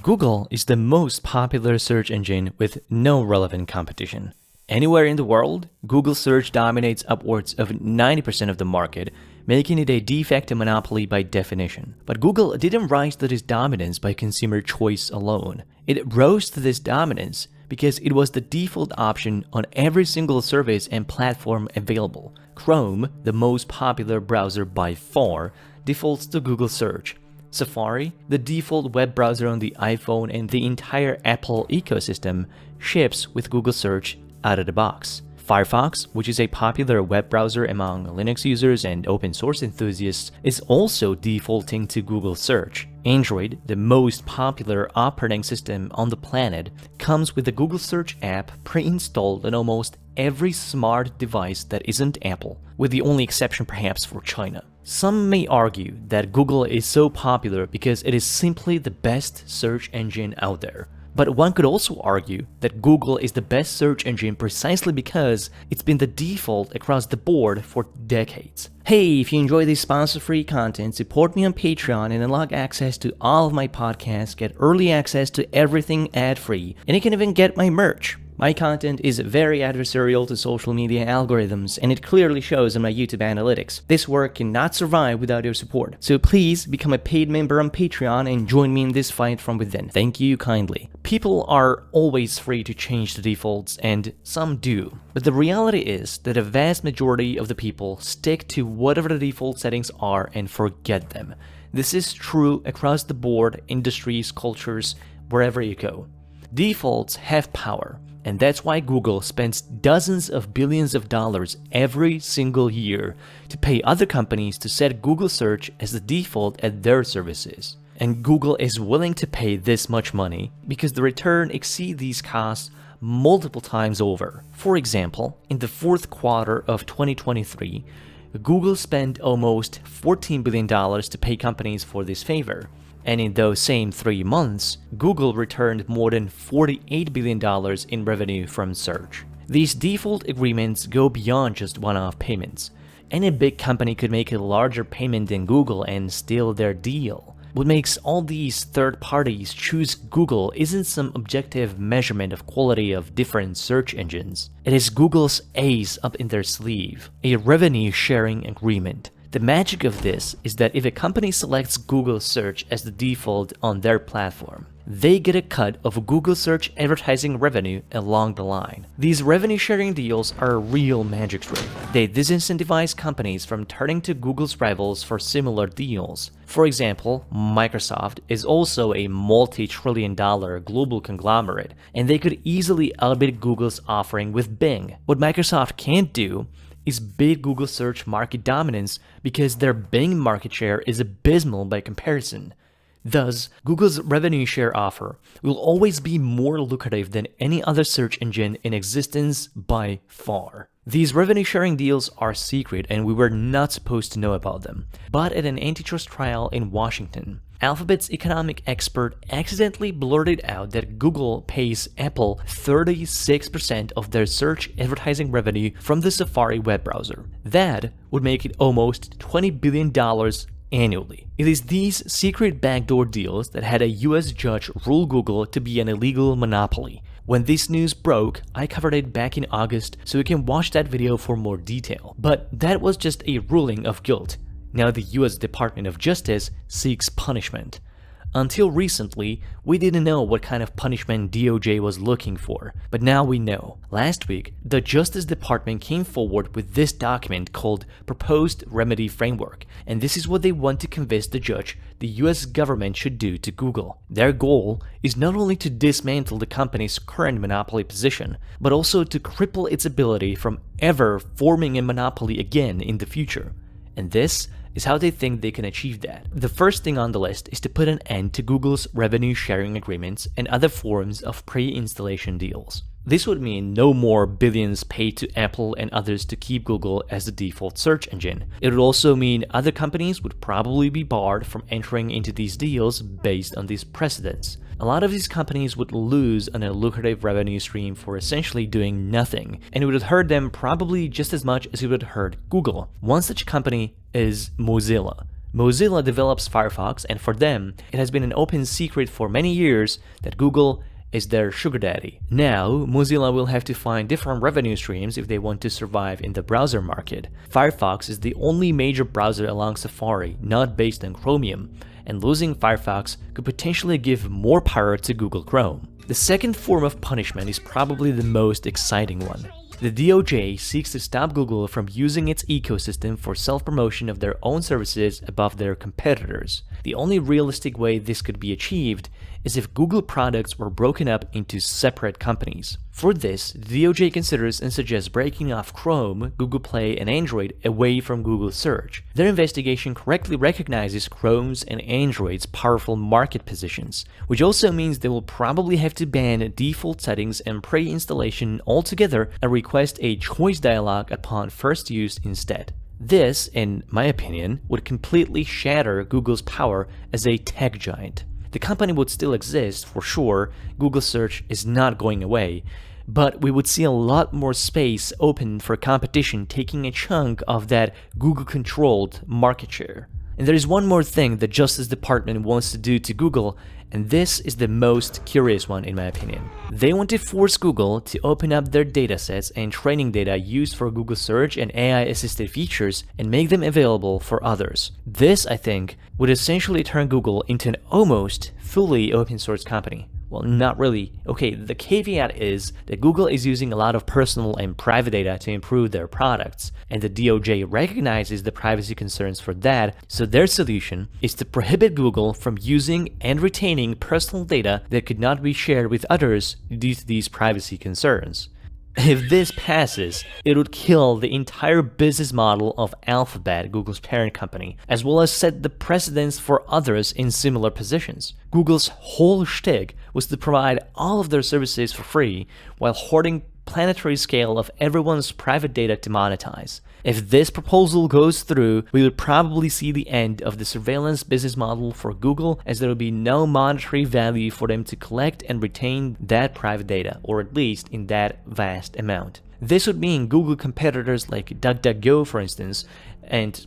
Google is the most popular search engine with no relevant competition. Anywhere in the world, Google search dominates upwards of 90% of the market, making it a de facto monopoly by definition. But Google didn't rise to this dominance by consumer choice alone. It rose to this dominance because it was the default option on every single service and platform available. Chrome, the most popular browser by far, defaults to Google search. Safari, the default web browser on the iPhone and the entire Apple ecosystem, ships with Google search out of the box. Firefox, which is a popular web browser among Linux users and open source enthusiasts, is also defaulting to Google search. Android, the most popular operating system on the planet, comes with the Google search app pre-installed on almost every smart device that isn't Apple, with the only exception perhaps for China. Some may argue that Google is so popular because it is simply the best search engine out there. But one could also argue that Google is the best search engine precisely because it's been the default across the board for decades. Hey, if you enjoy this sponsor-free content, support me on Patreon and unlock access to all of my podcasts, get early access to everything ad-free, and you can even get my merch. My content is very adversarial to social media algorithms, and it clearly shows in my YouTube analytics. This work cannot survive without your support. So please become a paid member on Patreon and join me in this fight from within. Thank you kindly. People are always free to change the defaults, and some do. But the reality is that a vast majority of the people stick to whatever the default settings are and forget them. This is true across the board, industries, cultures, wherever you go. Defaults have power. And that's why Google spends dozens of billions of dollars every single year to pay other companies to set Google search as the default at their services. And Google is willing to pay this much money because the return exceeds these costs multiple times over. For example, in the fourth quarter of 2023, Google spent almost $14 billion to pay companies for this favor. And in those same 3 months, Google returned more than $48 billion in revenue from search. These default agreements go beyond just one-off payments. Any big company could make a larger payment than Google and steal their deal. What makes all these third parties choose Google isn't some objective measurement of quality of different search engines. It is Google's ace up in their sleeve, a revenue-sharing agreement. The magic of this is that if a company selects Google search as the default on their platform, they get a cut of Google search advertising revenue along the line. These revenue sharing deals are a real magic trick. They disincentivize companies from turning to Google's rivals for similar deals. For example, Microsoft is also a multi-trillion-dollar global conglomerate, and they could easily outbid Google's offering with Bing. What Microsoft can't do is beat Google search market dominance because their Bing market share is abysmal by comparison. Thus, Google's revenue share offer will always be more lucrative than any other search engine in existence by far. These revenue sharing deals are secret and we were not supposed to know about them. But at an antitrust trial in Washington, Alphabet's economic expert accidentally blurted out that Google pays Apple 36% of their search advertising revenue from the Safari web browser. That would make it almost $20 billion annually. It is these secret backdoor deals that had a US judge rule Google to be an illegal monopoly. When this news broke, I covered it back in August, so you can watch that video for more detail. But that was just a ruling of guilt. Now the US Department of Justice seeks punishment. Until recently, we didn't know what kind of punishment DOJ was looking for, but now we know. Last week, the Justice Department came forward with this document called Proposed Remedy Framework, and this is what they want to convince the judge the US government should do to Google. Their goal is not only to dismantle the company's current monopoly position, but also to cripple its ability from ever forming a monopoly again in the future. And this is how they think they can achieve that. The first thing on the list is to put an end to Google's revenue sharing agreements and other forms of pre-installation deals. This would mean no more billions paid to Apple and others to keep Google as the default search engine. It would also mean other companies would probably be barred from entering into these deals based on these precedents. A lot of these companies would lose on a lucrative revenue stream for essentially doing nothing, and it would hurt them probably just as much as it would hurt Google. One such company is Mozilla. Mozilla develops Firefox, and for them, it has been an open secret for many years that Google is their sugar daddy. Now, Mozilla will have to find different revenue streams if they want to survive in the browser market. Firefox is the only major browser along Safari not based on Chromium, and losing Firefox could potentially give more power to Google Chrome. The second form of punishment is probably the most exciting one. The DOJ seeks to stop Google from using its ecosystem for self-promotion of their own services above their competitors. The only realistic way this could be achieved is if Google products were broken up into separate companies. For this, the DOJ considers and suggests breaking off Chrome, Google Play, and Android away from Google Search. Their investigation correctly recognizes Chrome's and Android's powerful market positions, which also means they will probably have to ban default settings and pre-installation altogether and request a choice dialog upon first use instead. This, in my opinion, would completely shatter Google's power as a tech giant. The company would still exist, for sure, Google Search is not going away, but we would see a lot more space open for competition taking a chunk of that Google-controlled market share. And there is one more thing the Justice Department wants to do to Google, and this is the most curious one in my opinion. They want to force Google to open up their datasets and training data used for Google Search and AI-assisted features and make them available for others. This, I think, would essentially turn Google into an almost fully open source company. Well, not really. Okay, the caveat is that Google is using a lot of personal and private data to improve their products, and the DOJ recognizes the privacy concerns for that, so their solution is to prohibit Google from using and retaining personal data that could not be shared with others due to these privacy concerns. If this passes, it would kill the entire business model of Alphabet, Google's parent company, as well as set the precedents for others in similar positions. Google's whole shtick was to provide all of their services for free while hoarding planetary scale of everyone's private data to monetize. If this proposal goes through, we would probably see the end of the surveillance business model for Google, as there will be no monetary value for them to collect and retain that private data, or at least in that vast amount. This would mean Google competitors like DuckDuckGo, for instance, and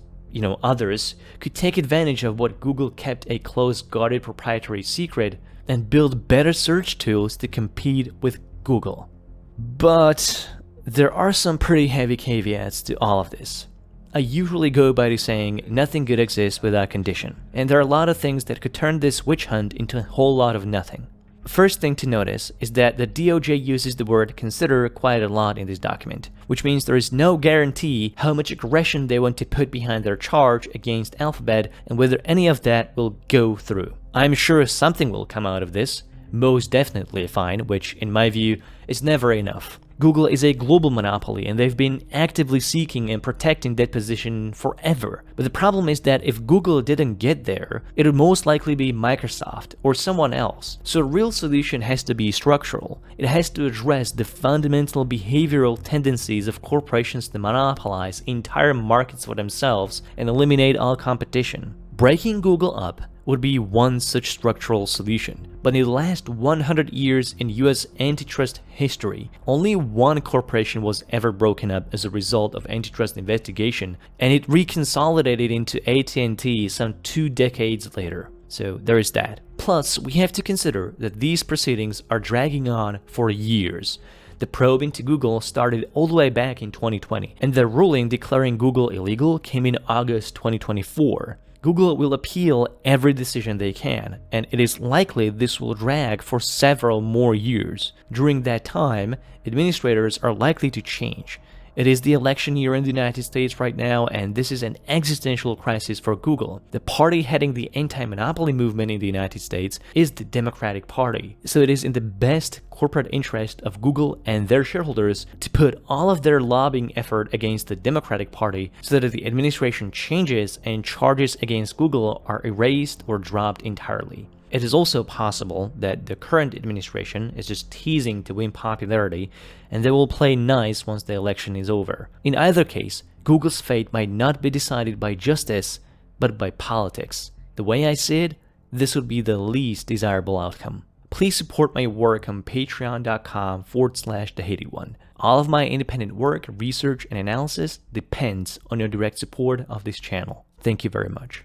others could take advantage of what Google kept a close guarded proprietary secret and build better search tools to compete with Google. But there are some pretty heavy caveats to all of this. I usually go by the saying, nothing good exists without condition, and there are a lot of things that could turn this witch hunt into a whole lot of nothing. First thing to notice is that the DOJ uses the word consider quite a lot in this document, which means there is no guarantee how much aggression they want to put behind their charge against Alphabet and whether any of that will go through. I'm sure something will come out of this, most definitely a fine, which in my view is never enough. Google is a global monopoly and they've been actively seeking and protecting that position forever. But the problem is that if Google didn't get there, it would most likely be Microsoft or someone else. So a real solution has to be structural. It has to address the fundamental behavioral tendencies of corporations to monopolize entire markets for themselves and eliminate all competition. Breaking Google up would be one such structural solution. But in the last 100 years in US antitrust history, only one corporation was ever broken up as a result of antitrust investigation, and it reconsolidated into AT&T some 2 decades later. So there is that. Plus, we have to consider that these proceedings are dragging on for years. The probe into Google started all the way back in 2020, and the ruling declaring Google illegal came in August 2024. Google will appeal every decision they can, and it is likely this will drag for several more years. During that time, administrators are likely to change. It is the election year in the United States right now, and this is an existential crisis for Google. The party heading the anti-monopoly movement in the United States is the Democratic Party, so it is in the best corporate interest of Google and their shareholders to put all of their lobbying effort against the Democratic Party so that the administration changes and charges against Google are erased or dropped entirely. It is also possible that the current administration is just teasing to win popularity, and they will play nice once the election is over. In either case, Google's fate might not be decided by justice, but by politics. The way I see it, this would be the least desirable outcome. Please support my work on patreon.com/thehateone. All of my independent work, research, and analysis depends on your direct support of this channel. Thank you very much.